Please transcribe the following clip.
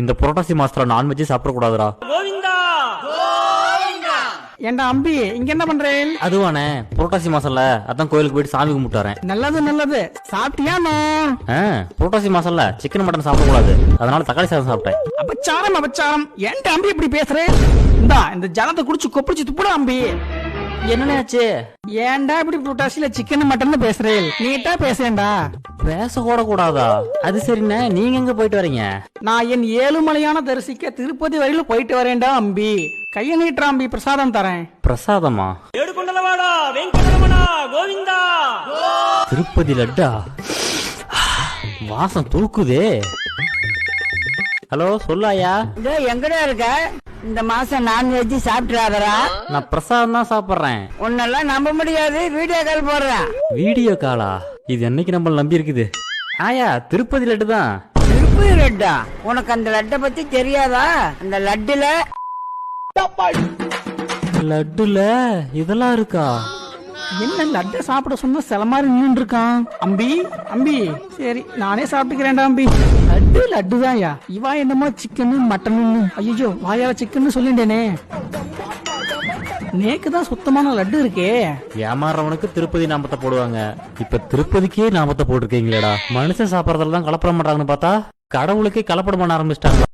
இந்த புரட்டாசி மாசத்துல நான்வெஜ் சாப்பிடக்கூடாதுடா. ஏண்டா அம்பி இங்க என்ன பண்றேன்? அதுவானே புரட்டாசி மாசம்ல அதான் கோயிலுக்கு போயிட்டு சாமி கும்பிட்டு வரேன். நல்லது நல்லது. சாப்பிட்டியானோ? புரட்டாசி மாசம்ல சிக்கன் மட்டன் சாப்பிடக்கூடாது, அதனால தக்காளி சாதம் சாப்பிட்டேன். அபச்சாரம் அபச்சாரம். ஏன்டா அம்பி இப்படி பேசுறேன்? இந்த ஜலத்தை குடிச்சு கொப்பளிச்சு துப்புட அம்பி. என்னச்சு? ஏன்டா இப்படி புரட்டாசியில சிக்கன் மட்டன் பேசுறேன்? நீட்டா பேசேன்டா. பேச கூட கூடாதா? அது சரிண்ணே, நீங்க எங்க போயிட்டு வரீங்க? நான் என் ஏழுமலையான தரிசிக்க திருப்பதி வரையில போயிட்டு வரேன்டா அம்பி. கைய நீட்டுற அம்பி, பிரசாதம் தரேன். பிரசாதமா? திருப்பதி லட்டா வாசம் தூக்குதே. ஹலோ சொல்லாயா? எங்கடா இருக்க? இந்த மாசம் நான்வெஜ் சாப்பிட்டுறாதரா? நான் பிரசாதம் தான் சாப்பிடுறேன். உன்னெல்லாம் நம்ப முடியாது, வீடியோ கால் போடுறேன். வீடியோ காலா? இது என்னைக்கு நம்ம நம்பி இருக்குது? ஆயா திருப்பதி லட்டு தான். திருப்பதி லட்டா? உனக்கு அந்த லட்டை பத்தி தெரியாதா? அந்த லட்டுல இதெல்லாம் இருக்கா? என்ன லட்டை சாப்பிட சொன்னா சில மாதிரி நின்று இருக்கான் அம்பி. அம்பி சரி நானே சாப்பிட்டுக்கிறேன்டா அம்பி. லட்டு லட்டு தான்யா. இவா என்னமோ சிக்கனு மட்டனு. ஐயோ வாயால சிக்கன் சொல்லிட்டேனே. நேக்குதான் சுத்தமான லட்டு இருக்கே. ஏமாறவனுக்கு திருப்பதி நாமத்தை போடுவாங்க, இப்ப திருப்பதிக்கே நாமத்தை போட்டிருக்கீங்களேடா. மனுஷன் சாப்பிடறதுல தான் கலப்படம் பண்றாங்கன்னு பார்த்தா கடவுளுக்கே கலப்படம் பண்ண ஆரம்பிச்சிட்டாங்க.